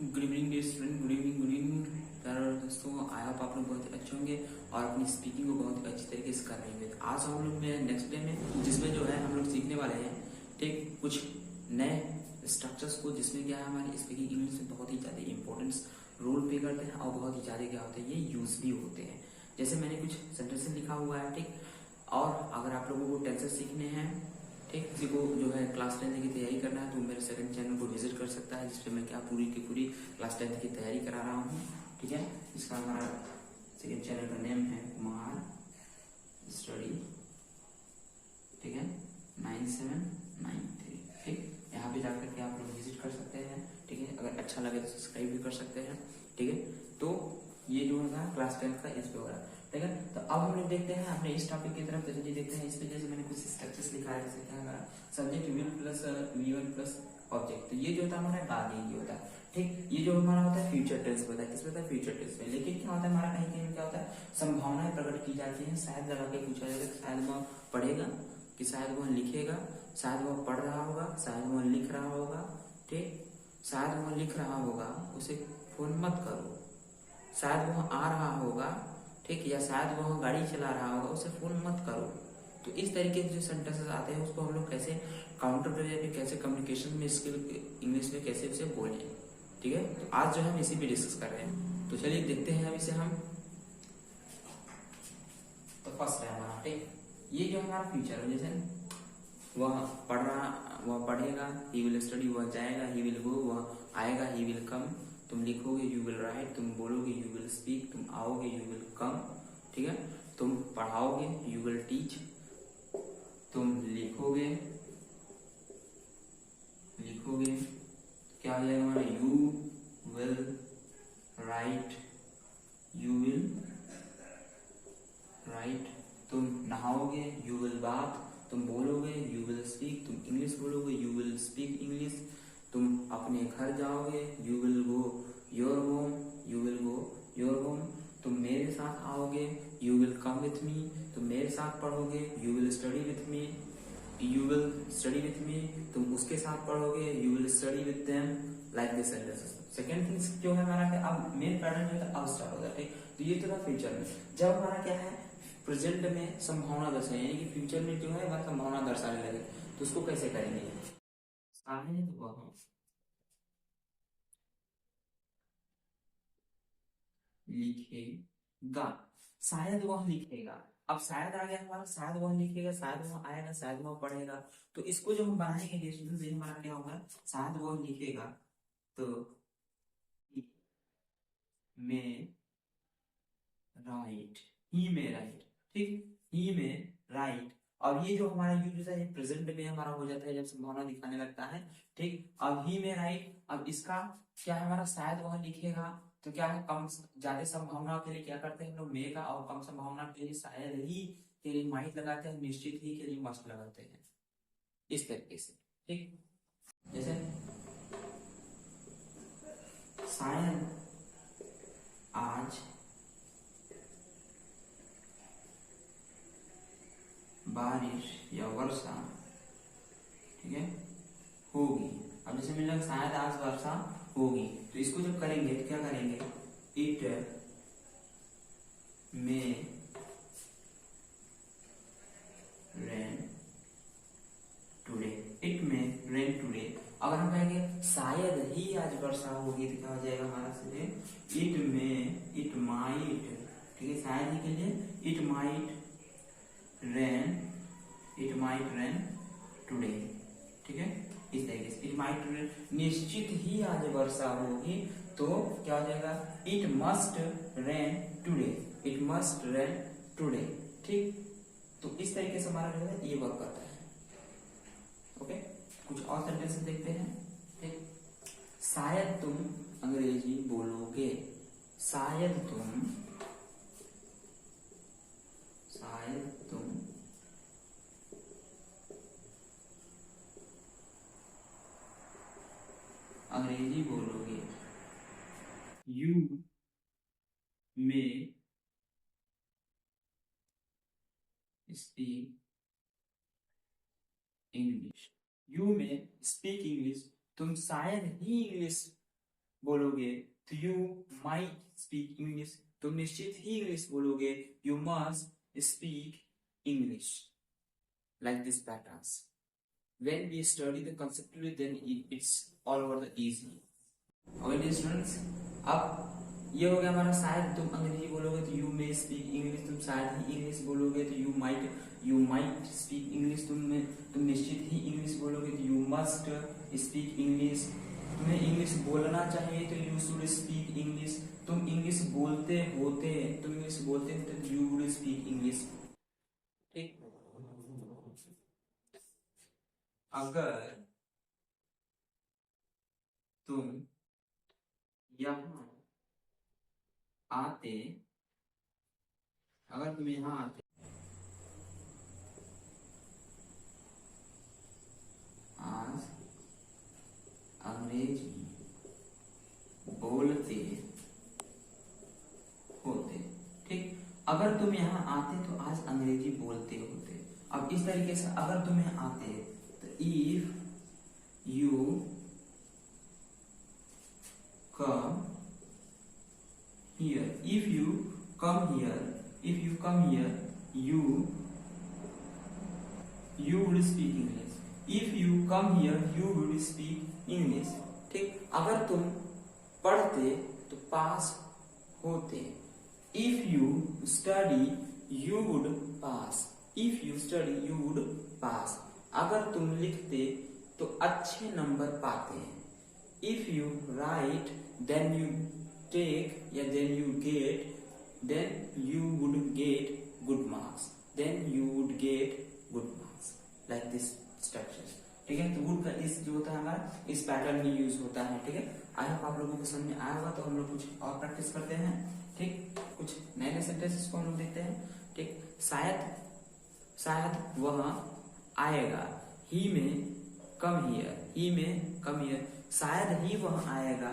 Good evening dear student, good evening प्यारे दोस्तों। I hope आप लोग बहुत अच्छे होंगे और अपनी स्पीकिंग को बहुत अच्छी तरीके से कर रहे होंगे। आज हम लोग में नेक्स्ट डे में जिसमें जो है हम लोग सीखने वाले हैं ठीक कुछ नए स्ट्रक्चर्स को, जिसमें क्या है हमारी स्पीकिंग इंग्लिश में बहुत ही ज़्यादा इंपॉर्टेंस रोल प्ले करते हैं और बहुत ही ज़्यादा क्या होते हैं ये यूज भी होते हैं। जैसे मैंने कुछ सेंटेंसेस लिखा हुआ है ठीक, और अगर आप लोगों को टेंसेस सीखने हैं ठीक, किसी को जो है क्लास 10 की तैयारी करना है तो मेरे सेकंड चैनल को विजिट कर सकता है, जिसपे मैं क्या पूरी की पूरी क्लास 10 की तैयारी करा रहा हूँ। ठीक है, इसका हमारा सेकंड चैनल का नेम है कुमार स्टडी। ठीक है, 9793। ठीक, यहाँ पे जाकर के आप लोग विजिट कर सकते हैं। ठीक है, अगर अच्छा लगे तो सब्सक्राइब भी कर सकते हैं। ठीक है, तो ये जो है क्लास 10 का इस पे हो रहा है। ठीक है, तो अब हम लोग देखते हैं अपने इस टॉपिक की तरफ। जैसे देखते हैं इस पे, जैसे मैंने कुछ स्ट्रक्चर्स लिखा है, जैसे क्या हमारा subject will plus V1 plus object. तो ये जो होता है हमारा गार्डियन होता है। ठीक, ये जो हमारा होता है फ्यूचर टेंस होता है। किस होता है फ्यूचर टेंस में, लेकिन क्या होता है हमारा कहीं कहीं क्या होता है संभावनाएं प्रकट की जाती है। शायद लगा के पूछा जाएगा, शायद वह पढ़ेगा, कि शायद वह लिखेगा, शायद वह पढ़ रहा होगा, शायद वह लिख रहा होगा। ठीक, शायद वह लिख रहा होगा, उसे फोन मत करो। शायद वह आ रहा होगा, ठीक, या शायद वह गाड़ी चला रहा होगा, उसे फोन मत करो। तो इस तरीके के जो सेंटेंसेस आते हैं उसको हम लोग कैसे काउंटर करें, या फिर कैसे कम्युनिकेशन में स्किल इंग्लिश में कैसे उसे बोलें। ठीक है, तो आज जो है हम इसी पे डिस्कस कर रहे हैं। तो चलिए देखते हैं अब इसे हम। तो फर्स्ट है हमारा ठीक, ये जो हमारा फ्यूचर है, जैसे वह पढ़ रहा, वह पढ़ेगा, ही विल स्टडी, वह जाएगा, ही विल गो, वह आएगा, ही विल कम। तुम लिखोगे, यू विल राइट। तुम बोलोगे, यू विल स्पीक। तुम आओगे, यू विल कम। ठीक है, तुम पढ़ाओगे, यू विल टीच। तुम लिखोगे, लिखोगे क्या हो जाएगा हमारा, you will write, you will write. तुम नहाओगे, यू विल बाथ। तुम बोलोगे, यू विल स्पीक। तुम इंग्लिश बोलोगे, यू विल स्पीक इंग्लिश। तुम अपने घर जाओगे, you will go your home, you will go your home. तुम मेरे साथ आओगे, you will come with me. तुम मेरे साथ पढ़ोगे, you will study with me, you will study with me. तुम उसके साथ पढ़ोगे, you will study with them. Like this sentences. Second things जो है हमारा क्या, अब मेन पैटर्न जो है अब स्टार्ट होता है। ठीक, तो ये तो था फ्यूचर में। जब हमारा क्या है प्रेजेंट में संभावना दर्शाए, यानी कि फ्यूचर में जो है हमारी संभावना दर्शाने लगे, तो उसको कैसे करेंगे। शायद वह लिखेगा, शायद वह लिखेगा। अब शायद आ गया हमारा, शायद वह लिखेगा, शायद वह आएगा, शायद वह पढ़ेगा। तो इसको जो हम बनाएंगे स्टूडेंट, हमारा क्या होगा, शायद वह लिखेगा तो में राइट, ही में राइट। ठीक, ही में राइट। और ये जो हमारा यूज है प्रेजेंट में हमारा हो जाता है जब संभावना दिखाने लगता है। ठीक, अब ही में राइट। अब इसका क्या है हमारा, शायद वह लिखेगा, तो क्या है कम ज्यादा संभावना के लिए क्या करते हैं हम लोग में का, और कम संभावना के लिए शायद ही के लिए माइट लगाते हैं, निश्चित ही के लिए मस्ट लगाते हैं, इस तरीके से। ठीक, जैसे शायद आज बारिश या वर्षा, ठीक है, होगी। अब जैसे मैंने लगा शायद आज वर्षा होगी, तो इसको जब करेंगे तो क्या करेंगे, इट में रेन टुडे, इट में रेन टुडे। अगर हम कहेंगे शायद ही आज वर्षा होगी, तो क्या हो जाएगा हमारा से इट में, इट माइट। ठीक है, शायद ही के लिए it might rain, it might rain today. ठीक है, इस तरीके से इट माइट रेन, निश्चित ही आज वर्षा होगी, तो क्या हो जाएगा it must rain today, it must rain today. ठीक, तो इस तरीके से हमारा जो है ये वर्क करता है। ओके, कुछ और सेंटेंस देखते हैं। ठीक, शायद तुम अंग्रेजी बोलोगे, शायद तुम, शायद तुम अंग्रेजी बोलोगे, यू में स्पीक इंग्लिश, यू में स्पीक इंग्लिश। तुम शायद ही इंग्लिश बोलोगे तो यू माइट स्पीक इंग्लिश, तुम निश्चित ही इंग्लिश बोलोगे, you must speak English. Like this patterns when we study the conceptually, then it's all over the easy। Okay dear students, अब ये हो गया हमारा शायद तुम अंग्रेजी बोलोगे तो यू मे स्पीक इंग्लिश, तुम शायद ही इंग्लिश बोलोगे तो यू माइट स्पीक इंग्लिश, तुम निश्चित ही इंग्लिश बोलोगे तो यू मस्ट स्पीक इंग्लिश, तुम्हें इंग्लिश बोलना चाहिए तो यू शुड स्पीक इंग्लिश, तुम इंग्लिश बोलते होते तो यू वुड स्पीक इंग्लिश। ठीक, अगर तुम यहाँ आते आज अंग्रेजी बोलते होते, ठीक, अगर तुम यहाँ आते तो आज अंग्रेजी बोलते होते। अब इस तरीके से अगर तुम यहाँ आते तो if you come here, if you come here, you would speak English, if you come here you would speak English। ठीक, अगर तुम पढ़ते तो पास होते, if you study you would pass, if you study you would pass। अगर तुम लिखते तो अच्छे नंबर पाते, if you write then you take या then you get, then you would get good marks, then you would get good marks, like this structure। ठीक है, तो would का इस जो होता है हमारा इस पैटर्न में यूज होता है। ठीक है, आई होप आप लोगों को समझ में आया होगा। तो हम लोग कुछ और प्रैक्टिस करते हैं। ठीक, कुछ नए नए सेंटेंसेस को हम लोग देखते हैं। ठीक, शायद वह आएगा, ही में कम हियर, शायद ही वह आएगा,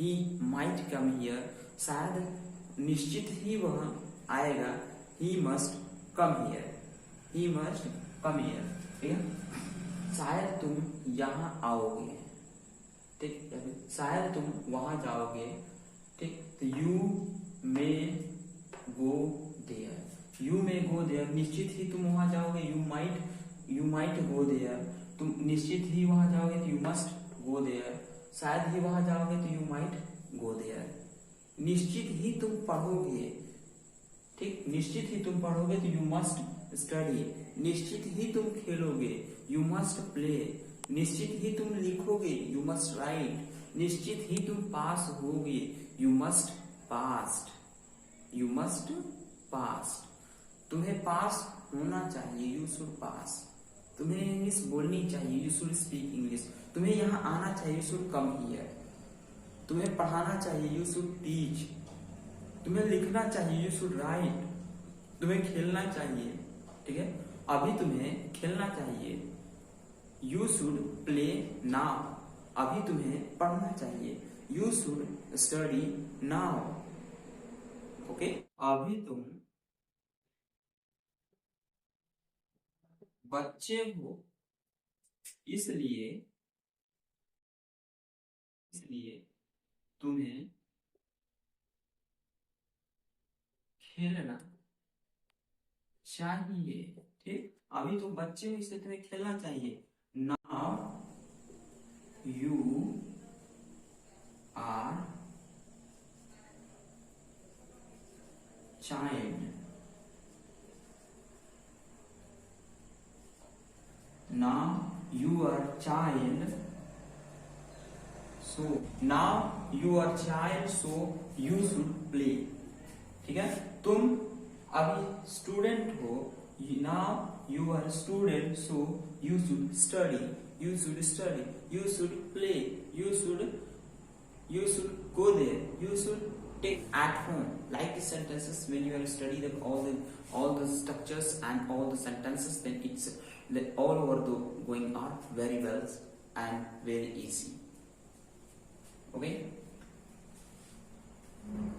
ही माइट कम हियर, शायद निश्चित ही वह आएगा, ही मस्ट कम हियर, ठीक है। शायद तुम यहाँ आओगे, ठीक, शायद तुम वहां जाओगे, ठीक, तो यू मे गो देयर, निश्चित ही तुम वहां जाओगे, यू माइट गो देयर, तुम निश्चित ही वहां जाओगे तो यू मस्ट गो देयर, शायद ही वहां जाओगे तो यू माइट गो देयर, निश्चित ही तुम पढ़ोगे, ठीक, निश्चित ही तुम पढ़ोगे तो यू मस्ट स्टडी, निश्चित ही तुम खेलोगे, यू मस्ट प्ले, निश्चित ही तुम लिखोगे, यू मस्ट राइट, निश्चित ही तुम पास होगे, यू मस्ट पास, तुम्हें पास होना चाहिए, यू शुड पास, तुम्हें इंग्लिश बोलनी चाहिए, यू शुड स्पीक इंग्लिश, तुम्हें यहाँ आना चाहिए, यू शुड कम हियर, तुम्हें पढ़ाना चाहिए, यू शुड टीच, तुम्हें लिखना चाहिए, यू शुड राइट, तुम्हें खेलना चाहिए, ठीक है, अभी तुम्हें खेलना चाहिए, यू शुड प्ले नाउ, अभी तुम्हें पढ़ना चाहिए, you should study now, okay. अभी तुम बच्चे हो, इसलिए तुम्हें खेलना चाहिए, ठीक, अभी तुम बच्चे हो इसलिए तुम्हें खेलना चाहिए, now you are child, now you are child, so you should play, ठीक है, तुम अभी स्टूडेंट हो, now you are student, so you should study, you should play, you should go there, you should take at home, like the sentences when you are study all the structures and all the sentences, then it's all over the going on very well and very easy, okay।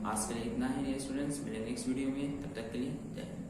आज के लिए इतना ही students, मिलेंगे next video में, तब तक के लिए जय हिंद।